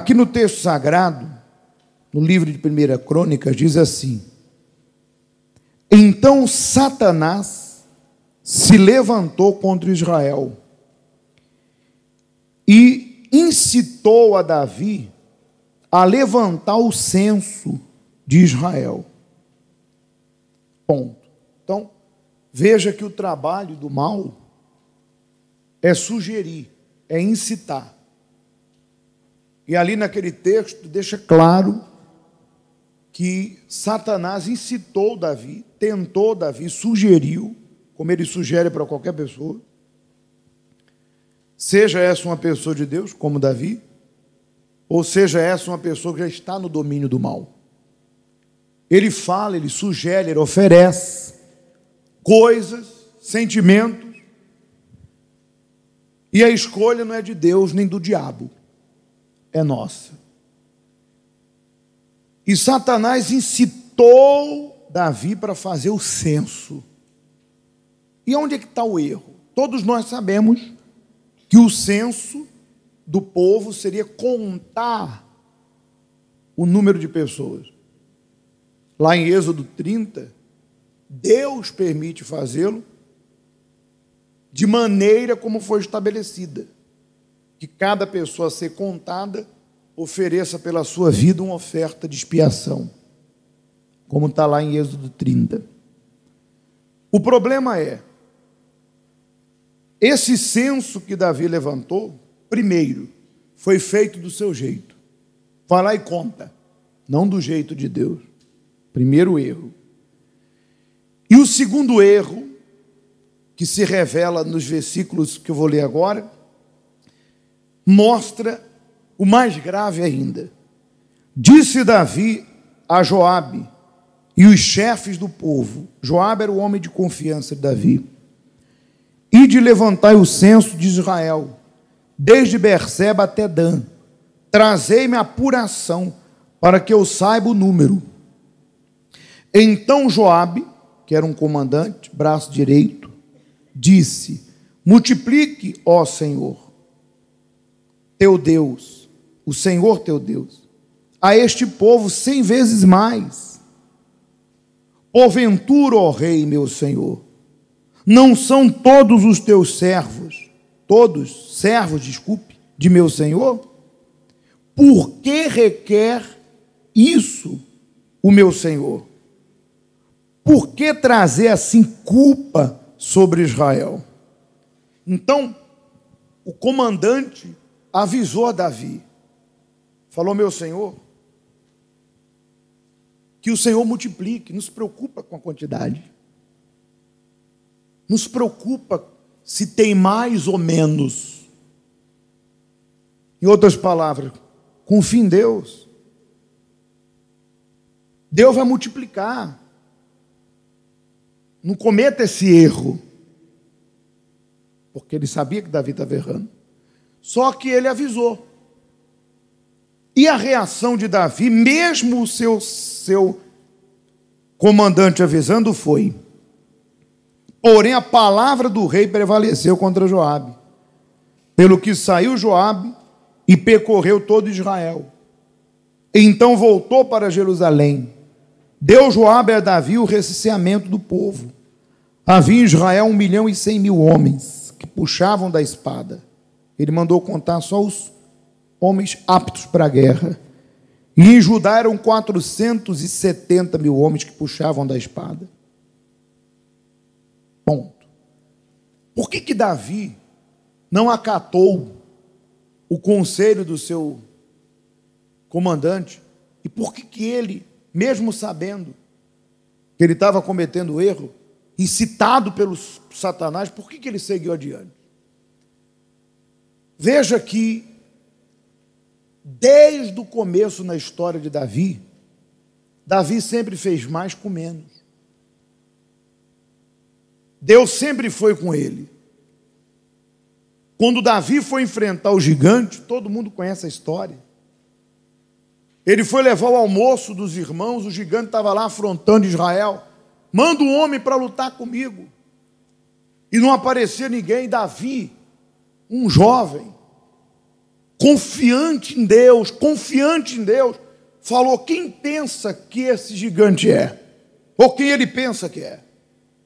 Aqui no texto sagrado, no livro de 1 Crônicas, diz assim: então Satanás se levantou contra Israel e incitou a Davi a levantar o censo de Israel. Ponto. Então, veja que o trabalho do mal é sugerir, é incitar. E ali naquele texto deixa claro que Satanás incitou Davi, tentou Davi, sugeriu, como ele sugere para qualquer pessoa, seja essa uma pessoa de Deus, como Davi, ou seja essa uma pessoa que já está no domínio do mal. Ele fala, ele sugere, ele oferece coisas, sentimentos, e a escolha não é de Deus nem do diabo, é nossa. E Satanás incitou Davi para fazer o censo. E onde é que está o erro? Todos nós sabemos que o censo do povo seria contar o número de pessoas. Lá em Êxodo 30, Deus permite fazê-lo de maneira como foi estabelecida, que cada pessoa a ser contada ofereça pela sua vida uma oferta de expiação, como está lá em Êxodo 30. O problema é, esse censo que Davi levantou, primeiro, foi feito do seu jeito. Vai lá e conta, não do jeito de Deus. Primeiro erro. E o segundo erro, que se revela nos versículos que eu vou ler agora, mostra o mais grave ainda. Disse Davi a Joabe e os chefes do povo, Joabe era o homem de confiança de Davi, ide levantai o censo de Israel, desde Berseba até Dan, trazei-me a apuração, para que eu saiba o número. Então Joabe, que era um comandante, braço direito, disse: multiplique, ó Senhor, teu Deus, o Senhor teu Deus, a este povo 100 vezes mais. Porventura, ó Rei, meu Senhor, não são todos os teus servos, de meu Senhor? Por que requer isso o meu Senhor? Por que trazer assim culpa sobre Israel? Então, o comandante avisou a Davi, falou: meu Senhor, que o Senhor multiplique, não se preocupa com a quantidade, não se preocupa se tem mais ou menos. Em outras palavras, confia em Deus. Deus vai multiplicar. Não cometa esse erro. Porque ele sabia que Davi estava errando. Só que ele avisou. E a reação de Davi, mesmo o seu comandante avisando, foi: porém a palavra do rei prevaleceu contra Joabe, pelo que saiu Joabe e percorreu todo Israel. Então voltou para Jerusalém. Deu Joabe a Davi o recenseamento do povo. Havia em Israel 1.100.000 homens que puxavam da espada. Ele mandou contar só os homens aptos para a guerra. E em Judá eram 470.000 homens que puxavam da espada. Ponto. Por que Davi não acatou o conselho do seu comandante? E por que ele, mesmo sabendo que ele estava cometendo erro, incitado pelo Satanás, por que ele seguiu adiante? Veja que, desde o começo na história de Davi, Davi sempre fez mais com menos. Deus sempre foi com ele. Quando Davi foi enfrentar o gigante, todo mundo conhece a história. Ele foi levar o almoço dos irmãos, o gigante estava lá afrontando Israel. Manda um homem para lutar comigo. E não aparecia ninguém. Davi, um jovem, confiante em Deus, falou: quem pensa que esse gigante é? Ou quem ele pensa que é?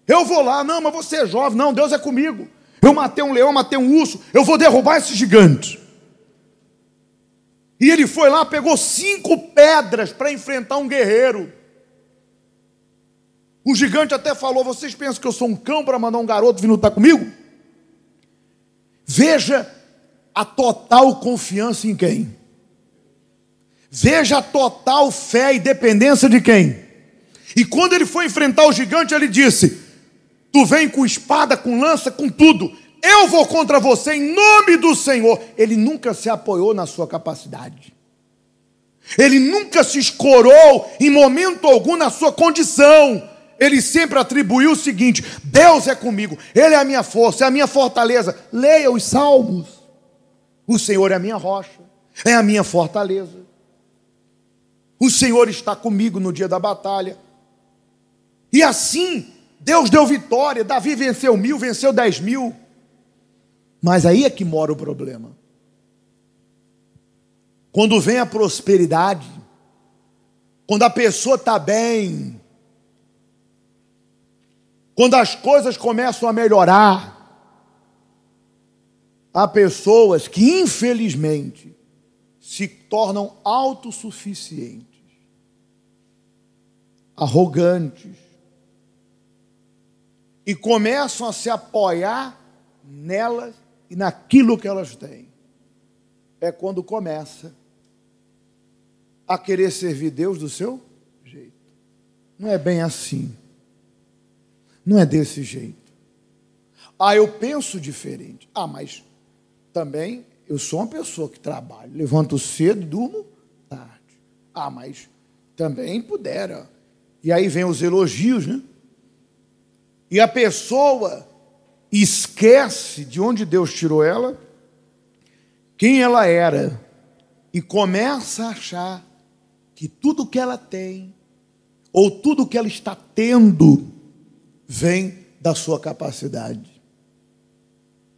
Eu vou lá. Não, mas você é jovem. Não, Deus é comigo. Eu matei um leão, matei um urso, eu vou derrubar esse gigante. E ele foi lá, pegou 5 pedras para enfrentar um guerreiro. O gigante até falou: vocês pensam que eu sou um cão para mandar um garoto vir lutar comigo? Veja a total confiança em quem? Veja a total fé e dependência de quem? E quando ele foi enfrentar o gigante, ele disse: tu vem com espada, com lança, com tudo. Eu vou contra você em nome do Senhor. Ele nunca se apoiou na sua capacidade. Ele nunca se escorou em momento algum na sua condição. Ele sempre atribuiu o seguinte: Deus é comigo, Ele é a minha força, é a minha fortaleza. Leia os Salmos. O Senhor é a minha rocha, é a minha fortaleza. O Senhor está comigo no dia da batalha. E assim, Deus deu vitória. Davi venceu 1000, venceu 10.000. Mas aí é que mora o problema. Quando vem a prosperidade, quando a pessoa está bem, quando as coisas começam a melhorar, há pessoas que, infelizmente, se tornam autossuficientes, arrogantes, e começam a se apoiar nelas e naquilo que elas têm. É quando começa a querer servir Deus do seu jeito. Não é bem assim. Não é desse jeito. Eu penso diferente. Mas também eu sou uma pessoa que trabalha, levanto cedo, durmo tarde. Mas também pudera. E aí vem os elogios, né? E a pessoa esquece de onde Deus tirou ela, quem ela era, e começa a achar que tudo que ela tem, ou tudo que ela está tendo, vem da sua capacidade.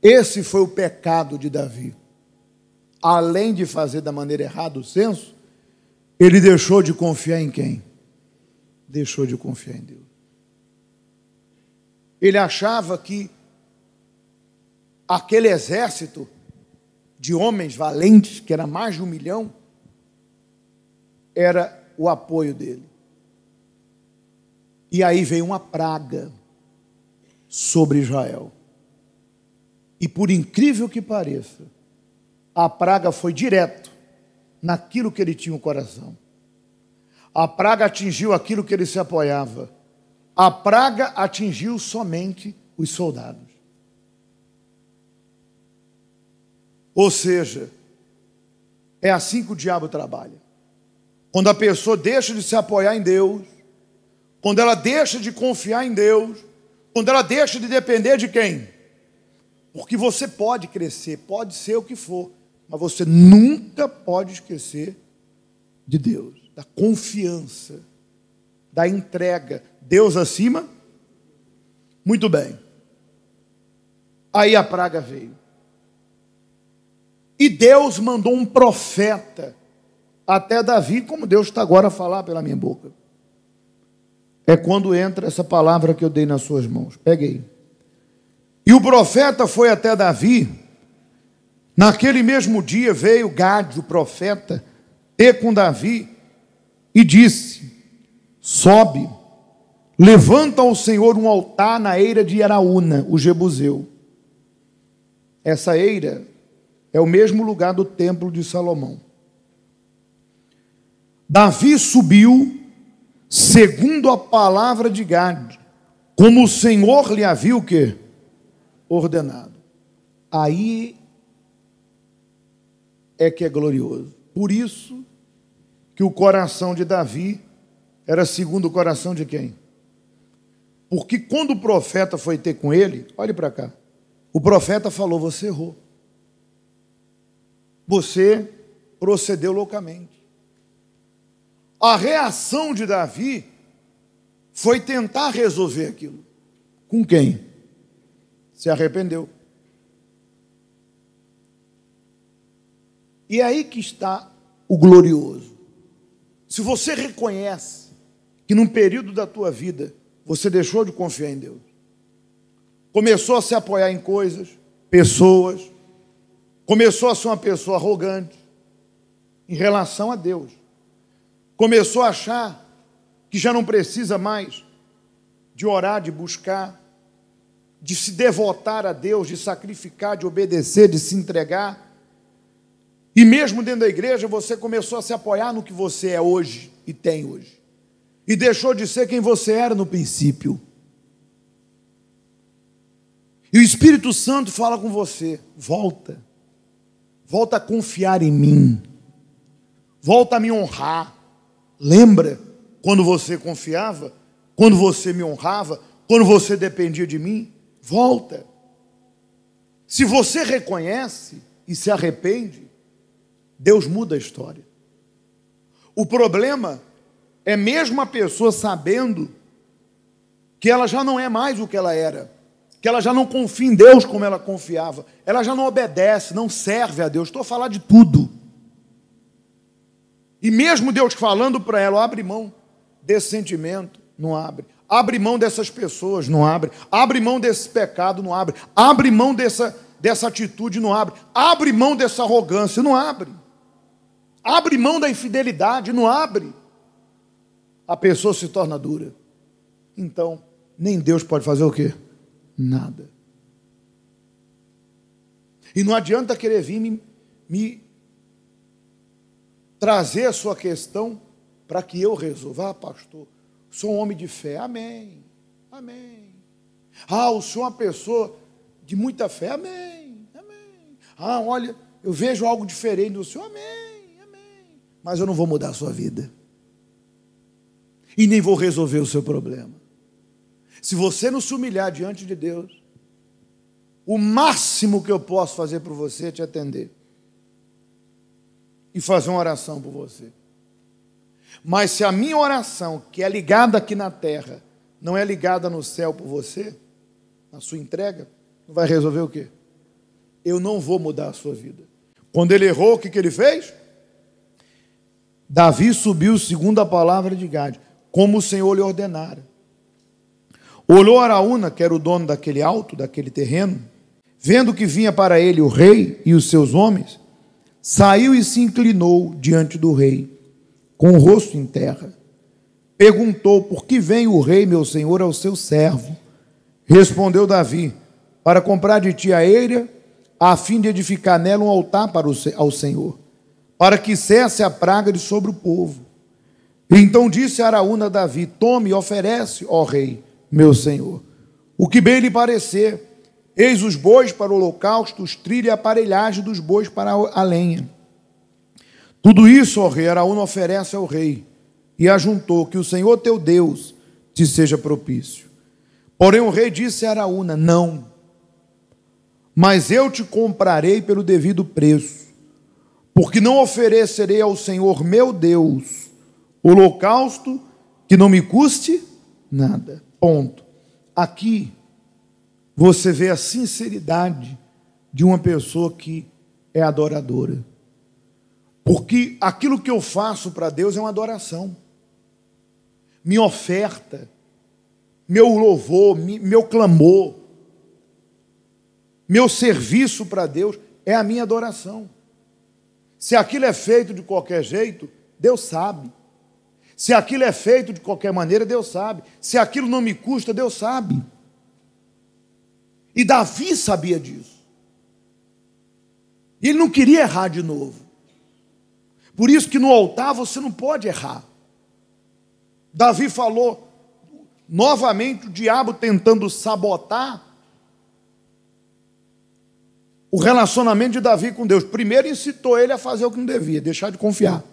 Esse foi o pecado de Davi. Além de fazer da maneira errada o censo, ele deixou de confiar em quem? Deixou de confiar em Deus. Ele achava que aquele exército de homens valentes, que era mais de 1 milhão, era o apoio dele. E aí veio uma praga sobre Israel. E por incrível que pareça, a praga foi direto naquilo que ele tinha no coração. A praga atingiu aquilo que ele se apoiava. A praga atingiu somente os soldados. Ou seja, é assim que o diabo trabalha. Quando a pessoa deixa de se apoiar em Deus, quando ela deixa de confiar em Deus, quando ela deixa de depender de quem? Porque você pode crescer, pode ser o que for, mas você nunca pode esquecer de Deus, da confiança, da entrega. Deus acima? Muito bem. Aí a praga veio. E Deus mandou um profeta até Davi, como Deus está agora a falar pela minha boca. É quando entra essa palavra que eu dei nas suas mãos. Peguei. E o profeta foi até Davi. Naquele mesmo dia veio Gade, o profeta, ter com Davi e disse: sobe, levanta ao Senhor um altar na eira de Araúna, o Jebuseu. Essa eira é o mesmo lugar do templo de Salomão. Davi subiu segundo a palavra de Gade, como o Senhor lhe havia o quê? Ordenado. Aí é que é glorioso. Por isso que o coração de Davi era segundo o coração de quem? Porque quando o profeta foi ter com ele, olhe para cá, o profeta falou: você errou. Você procedeu loucamente. A reação de Davi foi tentar resolver aquilo. Com quem? Se arrependeu. E é aí que está o glorioso. Se você reconhece que num período da tua vida você deixou de confiar em Deus, começou a se apoiar em coisas, pessoas, começou a ser uma pessoa arrogante em relação a Deus, começou a achar que já não precisa mais de orar, de buscar, de se devotar a Deus, de sacrificar, de obedecer, de se entregar. E mesmo dentro da igreja você começou a se apoiar no que você é hoje e tem hoje, e deixou de ser quem você era no princípio. E o Espírito Santo fala com você: volta a confiar em mim, volta a me honrar. Lembra quando você confiava, quando você me honrava, quando você dependia de mim? Volta. Se você reconhece e se arrepende, Deus muda a história. O problema é mesmo a pessoa sabendo que ela já não é mais o que ela era, que ela já não confia em Deus como ela confiava, ela já não obedece, não serve a Deus. Estou a falar de tudo. E mesmo Deus falando para ela: abre mão desse sentimento, não abre. Abre mão dessas pessoas, não abre. Abre mão desse pecado, não abre. Abre mão dessa atitude, não abre. Abre mão dessa arrogância, não abre. Abre mão da infidelidade, não abre. A pessoa se torna dura. Então, nem Deus pode fazer o quê? Nada. E não adianta querer vir me trazer a sua questão para que eu resolva. Ah, pastor, sou um homem de fé. Amém. Amém. Ah, o senhor é uma pessoa de muita fé. Amém. Amém. Ah, olha, eu vejo algo diferente do senhor. Amém. Amém. Mas eu não vou mudar a sua vida. E nem vou resolver o seu problema. Se você não se humilhar diante de Deus, o máximo que eu posso fazer por você é te atender e fazer uma oração por você. Mas se a minha oração, que é ligada aqui na terra, não é ligada no céu por você, a sua entrega, não vai resolver o quê? Eu não vou mudar a sua vida. Quando ele errou, o que ele fez? Davi subiu segundo a palavra de Gade, como o Senhor lhe ordenara. Olhou Araúna, que era o dono daquele alto, daquele terreno, vendo que vinha para ele o rei e os seus homens, saiu e se inclinou diante do rei, com o rosto em terra. Perguntou: por que vem o rei, meu senhor, ao seu servo? Respondeu Davi: para comprar de ti a eira, a fim de edificar nela um altar ao Senhor, para que cesse a praga de sobre o povo. Então disse Araúna a Davi: tome e oferece, ó rei, meu senhor, o que bem lhe parecer. Eis os bois para o holocausto, os trilhos e a aparelhagem dos bois para a lenha. Tudo isso, ó rei, Araúna oferece ao rei, e ajuntou: que o Senhor teu Deus te seja propício. Porém o rei disse a Araúna: não, mas eu te comprarei pelo devido preço, porque não oferecerei ao Senhor meu Deus holocausto que não me custe nada. Ponto. Aqui você vê a sinceridade de uma pessoa que é adoradora. Porque aquilo que eu faço para Deus é uma adoração. Minha oferta, meu louvor, meu clamor, meu serviço para Deus é a minha adoração. Se aquilo é feito de qualquer jeito, Deus sabe. Se aquilo é feito de qualquer maneira, Deus sabe. Se aquilo não me custa, Deus sabe. E Davi sabia disso. E ele não queria errar de novo. Por isso que no altar você não pode errar. Davi falou, novamente o diabo tentando sabotar o relacionamento de Davi com Deus. Primeiro incitou ele a fazer o que não devia, deixar de confiar.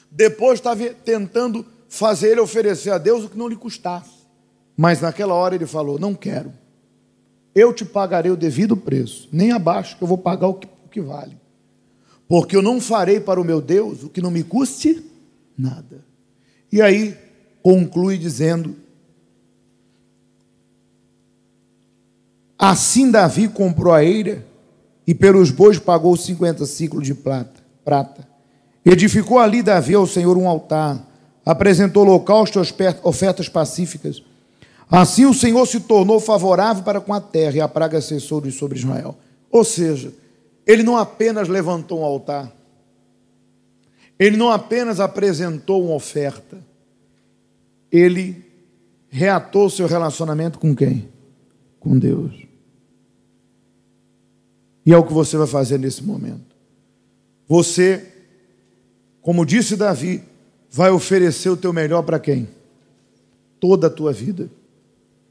Depois estava tentando fazer ele oferecer a Deus o que não lhe custasse. Mas naquela hora ele falou: não quero. Eu te pagarei o devido preço, nem abaixo, que eu vou pagar o que vale. Porque eu não farei para o meu Deus o que não me custe nada. E aí conclui dizendo: assim Davi comprou a eira e pelos bois pagou 50 siclos de prata. Edificou ali Davi ao Senhor um altar, apresentou holocausto e ofertas pacíficas. Assim o Senhor se tornou favorável para com a terra, e a praga cessou sobre Israel. Ou seja, ele não apenas levantou um altar, ele não apenas apresentou uma oferta, ele reatou seu relacionamento com quem? Com Deus. E é o que você vai fazer nesse momento. Você, como disse Davi, vai oferecer o teu melhor para quem? Toda a tua vida.